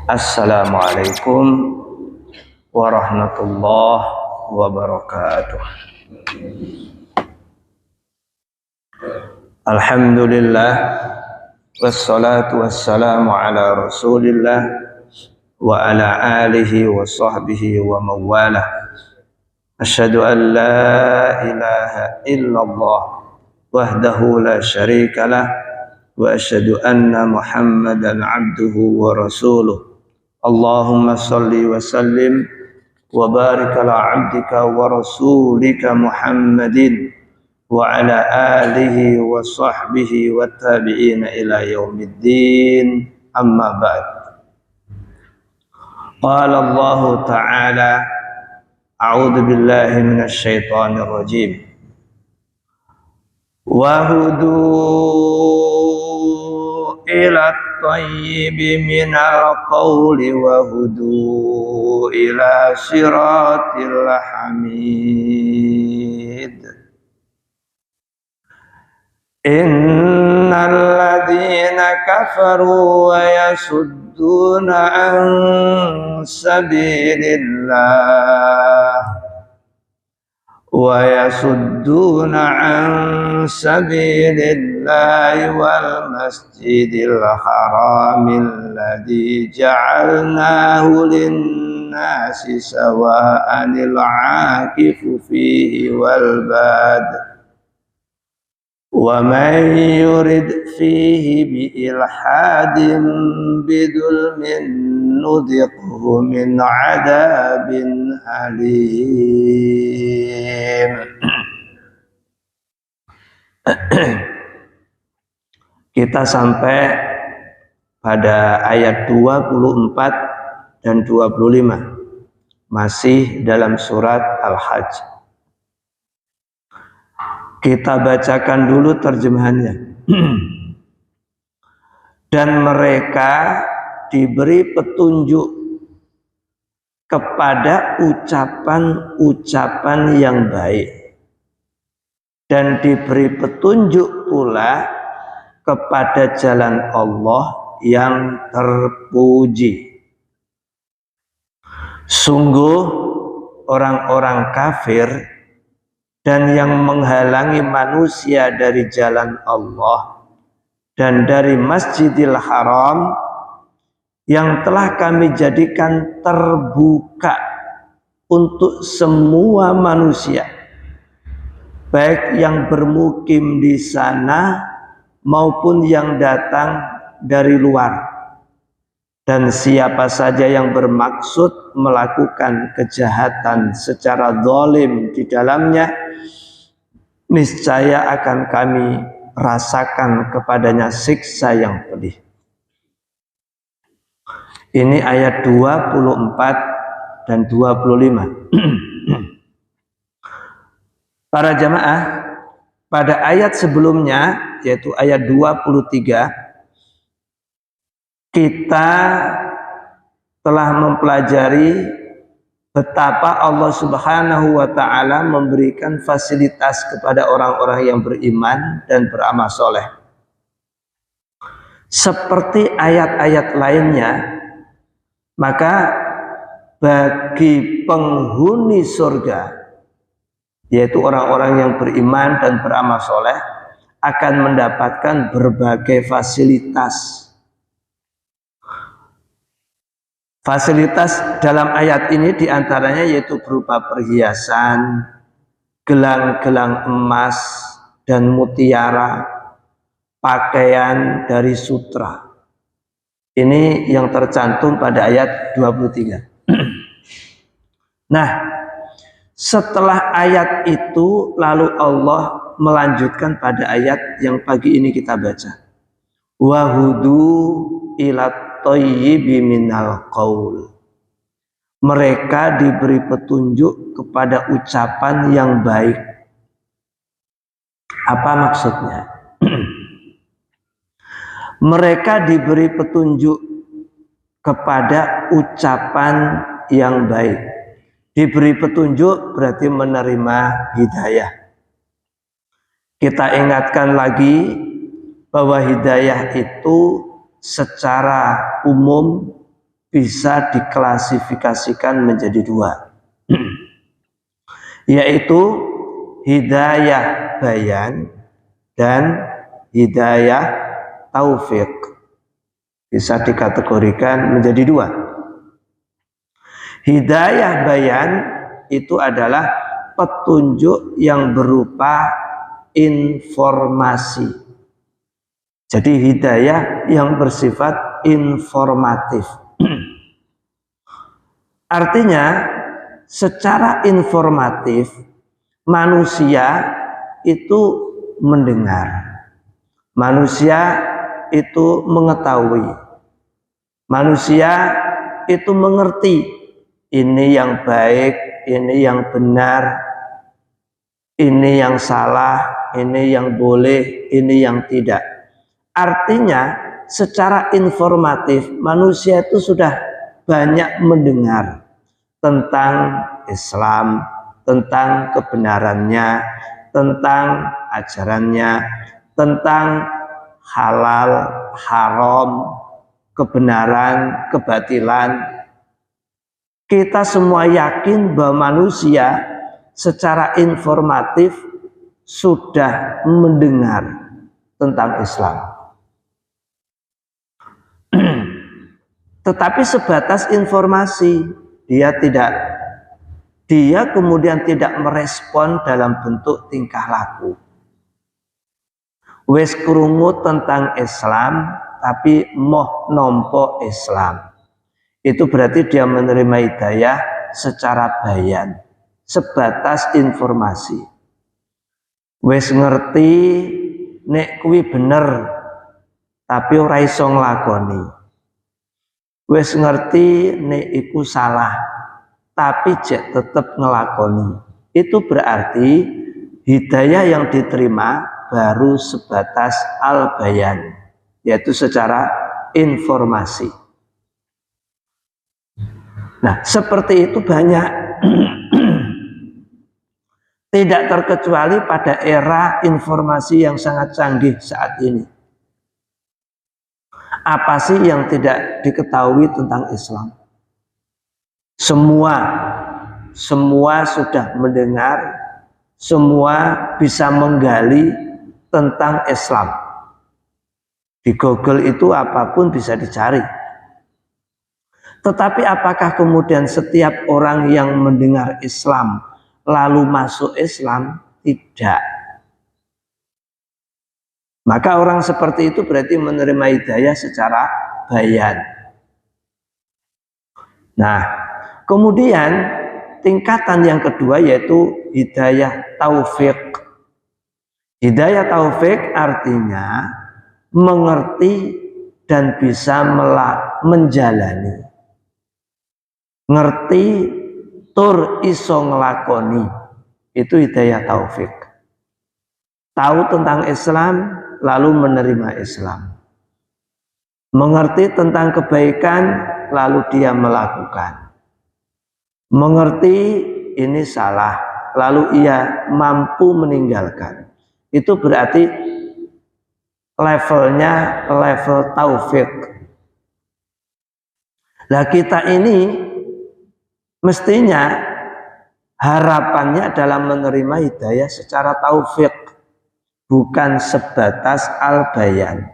Assalamualaikum warahmatullahi wabarakatuh. Alhamdulillah, wassalatu wassalamu ala rasulillah wa ala alihi wa sahbihi wa mawalah. Asyhadu an la ilaha illallah wahdahu la syarikalah wa asyhadu anna muhammadan abduhu wa rasuluh. Allahumma salli wa sallim wa barik ala abdika wa rasulika Muhammadin wa ala alihi wa sahbihi wa tabi'ina ila yaumiddin, amma ba'd. Qala Allah ta'ala, a'udzu billahi minasy syaithanir rajim. Wa hudu ila at-tayyibi minal qawli wa hudu ila siratil hamid. Innal ladzina kafaru wa yasudduna an sabilillah وَيَصُدُّونَ عَنْ سَبِيلِ اللَّهِ وَالْمَسْجِدِ الْحَرَامِ الَّذِي جَعَلْنَاهُ لِلنَّاسِ سَوَاءً الْعَاكِفُ فِيهِ وَالْبَادِ وَمَنْ يُرِدْ فِيهِ بِإِلْحَادٍ بِظُلْمٍ نُذِقْهُ مِنْ عَذَابٍ أَلِيمٍ. Kita sampai pada ayat 24 dan 25, masih dalam surat Al-Hajj. Kita bacakan dulu terjemahannya. Dan mereka diberi petunjuk kepada ucapan-ucapan yang baik, dan diberi petunjuk pula kepada jalan Allah yang terpuji. Sungguh orang-orang kafir dan yang menghalangi manusia dari jalan Allah dan dari Masjidil Haram yang telah kami jadikan terbuka untuk semua manusia, baik yang bermukim di sana maupun yang datang dari luar. Dan siapa saja yang bermaksud melakukan kejahatan secara zalim di dalamnya, niscaya akan kami rasakan kepadanya siksa yang pedih. Ini ayat 24 dan 25. Para jamaah, pada ayat sebelumnya, yaitu ayat 23, kita telah mempelajari betapa Allah Subhanahu wa ta'ala memberikan fasilitas kepada orang-orang yang beriman dan beramal soleh. Seperti ayat-ayat lainnya, maka bagi penghuni surga, yaitu orang-orang yang beriman dan beramal soleh, akan mendapatkan berbagai fasilitas. Fasilitas dalam ayat ini diantaranya yaitu berupa perhiasan, gelang-gelang emas dan mutiara, pakaian dari sutra. Ini yang tercantum pada ayat 23. Nah, setelah ayat itu lalu Allah melanjutkan pada ayat yang pagi ini kita baca. Wahudu ilat thayyibi minal qaul. Mereka diberi petunjuk kepada ucapan yang baik. Apa maksudnya? Mereka diberi petunjuk kepada ucapan yang baik. Diberi petunjuk berarti menerima hidayah. Kita ingatkan lagi bahwa hidayah itu secara umum bisa diklasifikasikan menjadi dua, yaitu hidayah bayan dan hidayah taufik. Bisa dikategorikan menjadi dua. Hidayah bayan itu adalah petunjuk yang berupa informasi. Jadi hidayah yang bersifat informatif. Artinya secara informatif manusia itu mendengar, manusia itu mengetahui, manusia itu mengerti ini yang baik, ini yang benar, ini yang salah, ini yang boleh, ini yang tidak. Artinya secara informatif manusia itu sudah banyak mendengar tentang Islam, tentang kebenarannya, tentang ajarannya, tentang halal, haram, kebenaran, kebatilan. Kita semua yakin bahwa manusia secara informatif sudah mendengar tentang Islam. Tetapi sebatas informasi, dia kemudian tidak merespon dalam bentuk tingkah laku. Wes krungu tentang Islam tapi moh nompo Islam. Itu berarti dia menerima hidayah secara bayan, sebatas informasi. Wes ngerti nek kuwi bener tapi ora iso nglakoni. Wes ngerti nek iku salah tapi jek tetep ngelakoni. Itu berarti hidayah yang diterima baru sebatas al-bayan, yaitu secara informasi. Nah, seperti itu banyak. Tidak terkecuali pada era informasi yang sangat canggih saat ini. Apa sih yang tidak diketahui tentang Islam? Semua sudah mendengar, semua bisa menggali tentang Islam. Di Google itu apapun bisa dicari. Tetapi apakah kemudian setiap orang yang mendengar Islam lalu masuk Islam? Tidak. Maka orang seperti itu berarti menerima hidayah secara bayan. Nah, kemudian tingkatan yang kedua yaitu hidayah taufik. Hidayah taufik artinya mengerti dan bisa menjalani. Ngerti tur iso nglakoni. Itu hidayah taufik. Tahu tentang Islam lalu menerima Islam. Mengerti tentang kebaikan lalu dia melakukan. Mengerti ini salah lalu ia mampu meninggalkan. Itu berarti levelnya level taufik. Nah, kita ini mestinya harapannya dalam menerima hidayah secara taufik, bukan sebatas al-bayan.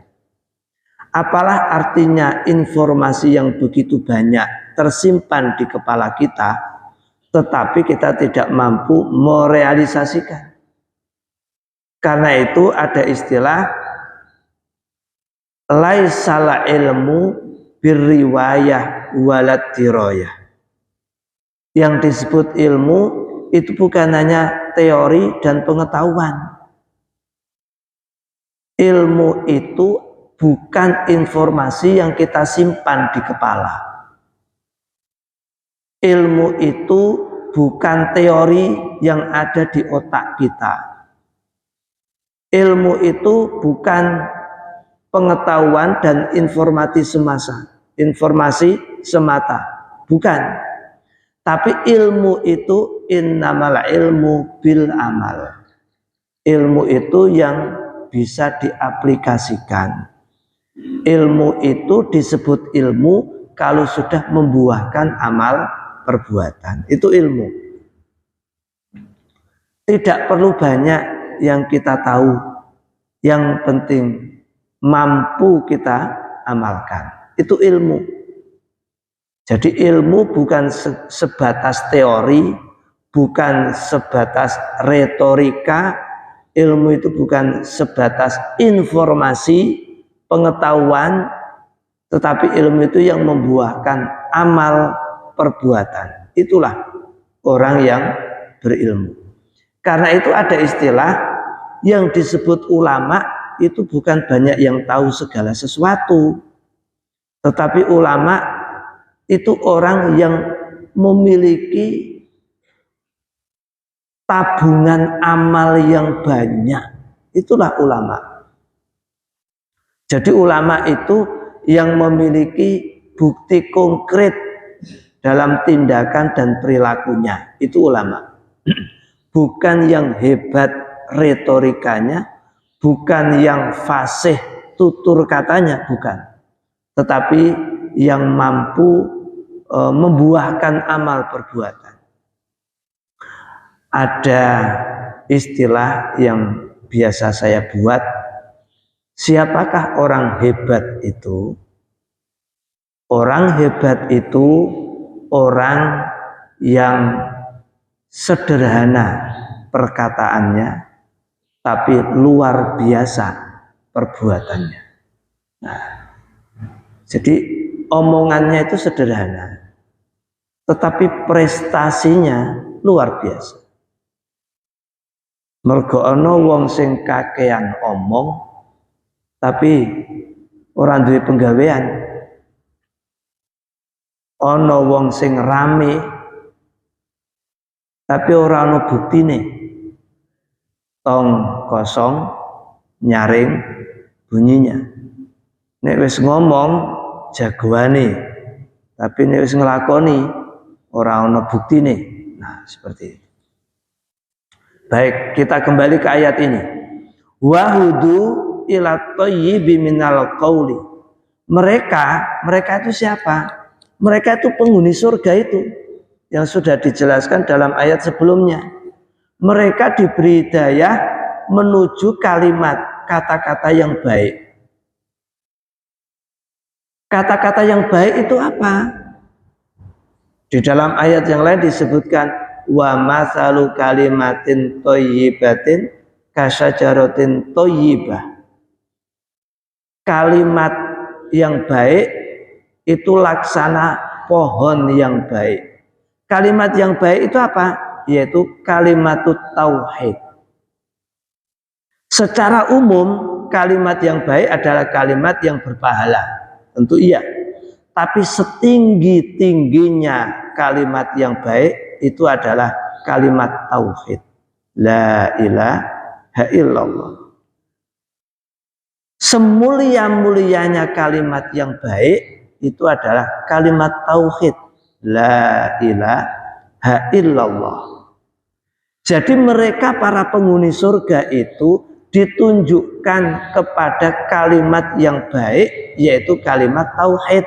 Apalah artinya informasi yang begitu banyak tersimpan di kepala kita, tetapi kita tidak mampu merealisasikan. Karena itu ada istilah laisal ilmu birriwayah walad dirayah. Yang disebut ilmu itu bukan hanya teori dan pengetahuan. Ilmu itu bukan informasi yang kita simpan di kepala. Ilmu itu bukan teori yang ada di otak kita. Ilmu itu bukan pengetahuan dan informasi semata. Bukan. Tapi ilmu itu innamal ilmu bil amal. Ilmu itu yang bisa diaplikasikan. Ilmu itu disebut ilmu kalau sudah membuahkan amal perbuatan. Itu ilmu. Tidak perlu banyak yang kita tahu, yang penting mampu kita amalkan. Itu ilmu. Jadi ilmu bukan sebatas teori, bukan sebatas retorika. Ilmu itu bukan sebatas informasi, pengetahuan, tetapi ilmu itu yang membuahkan amal perbuatan. Itulah orang yang berilmu. Karena itu ada istilah yang disebut ulama, itu bukan banyak yang tahu segala sesuatu, tetapi ulama itu orang yang memiliki tabungan amal yang banyak. Itulah ulama. Jadi ulama itu yang memiliki bukti konkret dalam tindakan dan perilakunya. Itu ulama. Bukan yang hebat retorikanya, bukan yang fasih tutur katanya, bukan. Tetapi yang mampu membuahkan amal perbuatan. Ada istilah yang biasa saya buat, siapakah orang hebat itu? Orang hebat itu orang yang sederhana perkataannya, tapi luar biasa perbuatannya. Nah, jadi omongannya itu sederhana, tetapi prestasinya luar biasa. Mergo ana wong sing kakean omong, tapi orang duwe penggawean. Ana wong sing rame, tapi ora ana buktine. Tong kosong nyaring bunyinya. Nek wis ngomong jagoane, tapi nek wis nglakoni ora ana buktine. Nah, seperti itu. Baik, kita kembali ke ayat ini. Wahudu ila thayyibi minal qauli. Mereka itu siapa? Mereka itu penghuni surga itu yang sudah dijelaskan dalam ayat sebelumnya. Mereka diberi hidayah menuju kalimat kata-kata yang baik. Kata-kata yang baik itu apa? Di dalam ayat yang lain disebutkan wa masalu kalimatin thayyibatin kasyajaratin thayyibah. Kalimat yang baik itu laksana pohon yang baik. Kalimat yang baik itu apa? Yaitu kalimatut tauhid. Secara umum kalimat yang baik adalah kalimat yang berpahala. Tentu iya. Tapi setinggi-tingginya kalimat yang baik itu adalah kalimat tauhid. La ilaha illallah. Semulia-mulianya kalimat yang baik itu adalah kalimat tauhid. La ilaha illallah. Jadi mereka para penghuni surga itu ditunjukkan kepada kalimat yang baik, yaitu kalimat tauhid.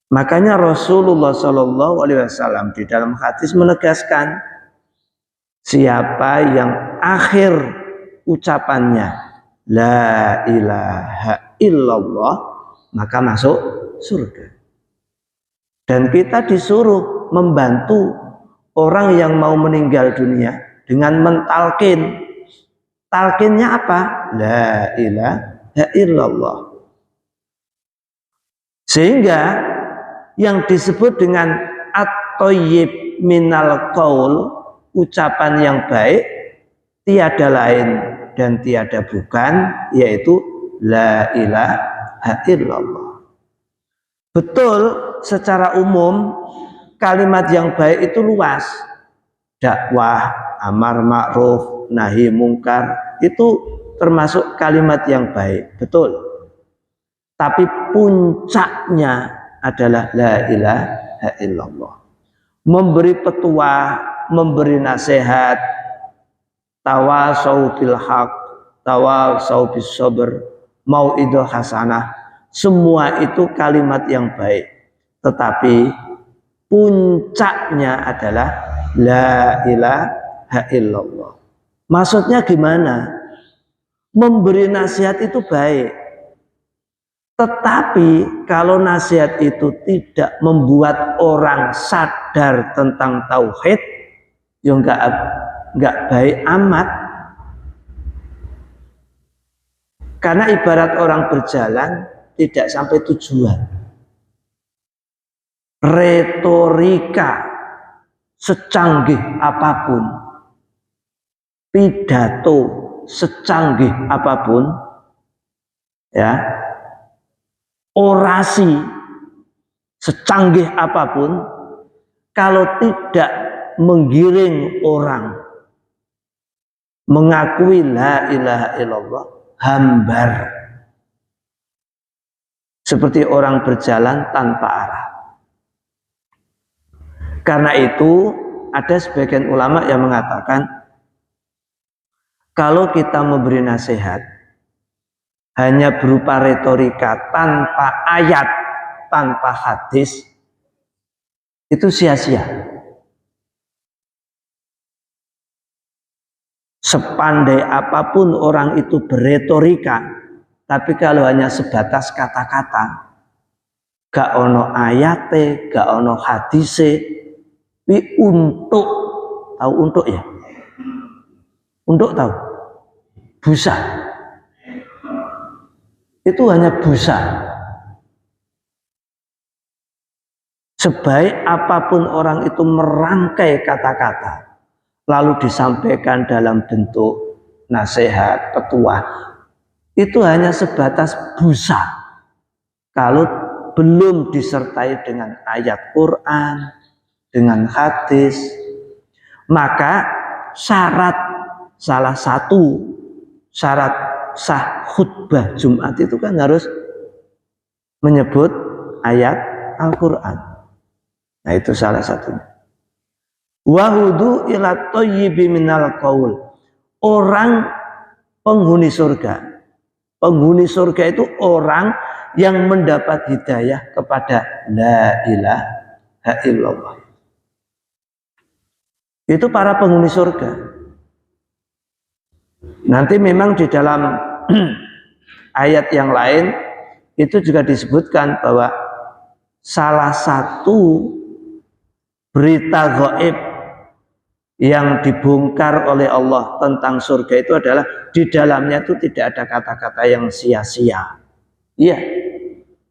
Makanya Rasulullah SAW di dalam hadis menegaskan, siapa yang akhir ucapannya la ilaha illallah, maka masuk surga. Dan kita disuruh membantu orang yang mau meninggal dunia dengan mentalkin. Talkinnya apa? La ilaha illallah. Sehingga yang disebut dengan at-thayyib minal qaul, ucapan yang baik, tiada lain dan tiada bukan, yaitu la ilaha illallah. Betul, secara umum kalimat yang baik itu luas. Dakwah, amar ma'ruf, nahi mungkar, itu termasuk kalimat yang baik, betul. Tapi puncaknya adalah la ilaha illallah. Memberi petuah, memberi nasihat, tawasau bil haq, tawasau bis sabr, mauidul hasanah, Semua itu kalimat yang baik, tetapi puncaknya adalah la ilaha illallah. Maksudnya gimana? Memberi nasihat itu baik, tetapi kalau nasihat itu tidak membuat orang sadar tentang tauhid, ya enggak baik amat. Karena ibarat orang berjalan tidak sampai tujuan. Retorika secanggih apapun, pidato secanggih apapun, ya, orasi secanggih apapun, kalau tidak menggiring orang mengakui la ilaha illallah, hambar. Seperti orang berjalan tanpa arah. Karena itu ada sebagian ulama yang mengatakan kalau kita memberi nasihat hanya berupa retorika tanpa ayat, tanpa hadis, itu sia-sia. Sepandai apapun orang itu berretorika, tapi kalau hanya sebatas kata-kata, gak ono ayate, gak ono hadise, untuk tahu untuk ya, untuk tahu busa, itu hanya busa. Sebaik apapun orang itu merangkai kata-kata lalu disampaikan dalam bentuk nasihat, petuah, itu hanya sebatas busa kalau belum disertai dengan ayat Quran, dengan hadis. Maka salah satu syarat sah khutbah Jumat itu kan harus menyebut ayat Al-Quran. Nah, itu salah satunya. Wahudu ila thayyibi minal qaul. Orang penghuni surga. Penghuni surga itu orang yang mendapat hidayah kepada la ilaha illallah. Itu para penghuni surga. Nanti memang di dalam ayat yang lain itu juga disebutkan bahwa salah satu berita gaib yang dibongkar oleh Allah tentang surga itu adalah di dalamnya itu tidak ada kata-kata yang sia-sia. Iya.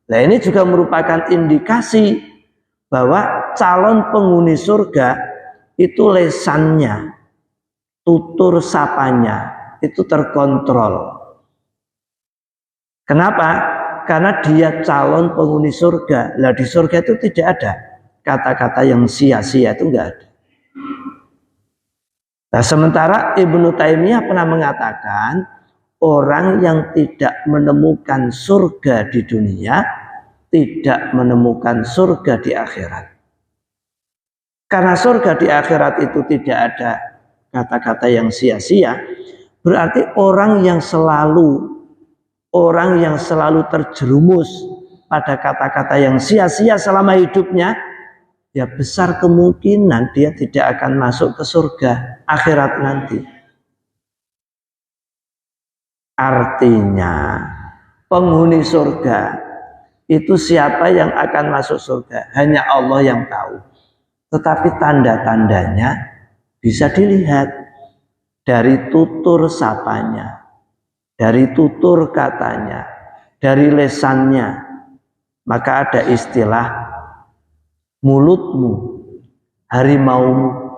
Nah, ini juga merupakan indikasi bahwa calon penghuni surga itu lesannya, tutur sapanya itu terkontrol. Kenapa? Karena dia calon penghuni surga. Lah di surga itu tidak ada kata-kata yang sia-sia, itu enggak ada. Nah, sementara Ibnu Taimiyah pernah mengatakan orang yang tidak menemukan surga di dunia tidak menemukan surga di akhirat. Karena surga di akhirat itu tidak ada kata-kata yang sia-sia, berarti orang yang selalu terjerumus pada kata-kata yang sia-sia selama hidupnya, ya besar kemungkinan dia tidak akan masuk ke surga akhirat nanti. Artinya penghuni surga itu siapa yang akan masuk surga hanya Allah yang tahu. Tetapi tanda-tandanya bisa dilihat dari tutur sapanya, dari tutur katanya, dari lesannya. Maka ada istilah mulutmu harimaumu,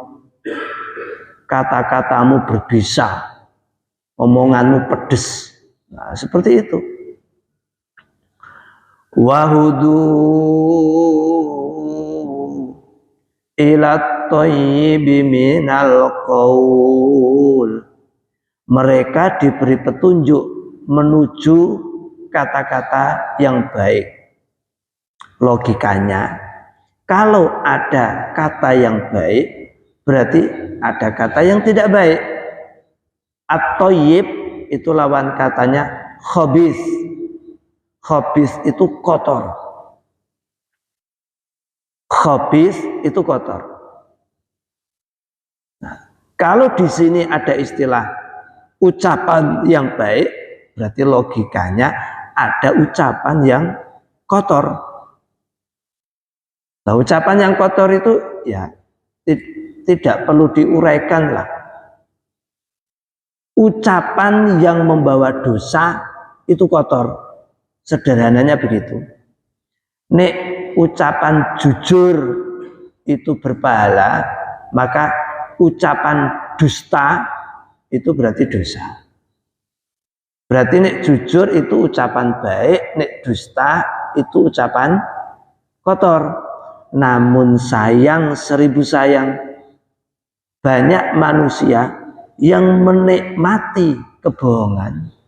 kata-katamu berbisa, omonganmu pedes. Nah, seperti itu. Wahudu ila thayyibi minal qaul. Mereka diberi petunjuk menuju kata-kata yang baik. Logikanya, kalau ada kata yang baik, berarti ada kata yang tidak baik. At-thayyib itu lawan katanya khabith. Khabis itu kotor. Khabis itu kotor. Nah, kalau di sini ada istilah ucapan yang baik, berarti logikanya ada ucapan yang kotor. Nah, ucapan yang kotor itu ya tidak perlu diuraikan lah. Ucapan yang membawa dosa itu kotor. Sederhananya begitu. Nek ucapan jujur itu berpahala, maka ucapan dusta itu berarti dosa. Berarti nek jujur itu ucapan baik, nek dusta itu ucapan kotor. Namun sayang 1000 sayang, banyak manusia yang menikmati kebohongan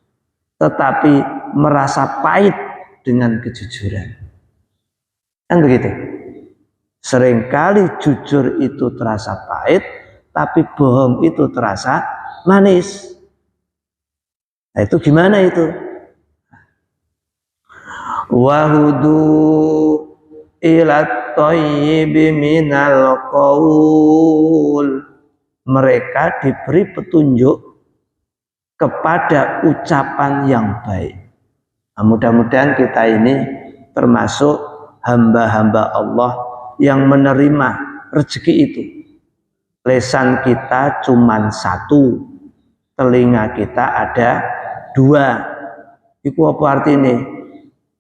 tetapi merasa pahit dengan kejujuran. Kan begitu. Seringkali jujur itu terasa pahit, tapi bohong itu terasa manis. Nah, itu gimana itu? Wahudu ila thayyibi minal qaul. Mereka diberi petunjuk kepada ucapan yang baik. Nah, mudah-mudahan kita ini termasuk hamba-hamba Allah yang menerima rezeki itu. Lisan kita cuma 1, telinga kita ada 2. Iku apa artinya?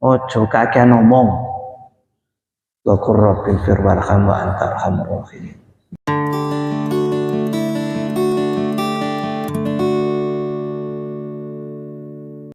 Ojo kakek ngomong. Wa qur rabbi fir warham wa anta arhamur rahimin.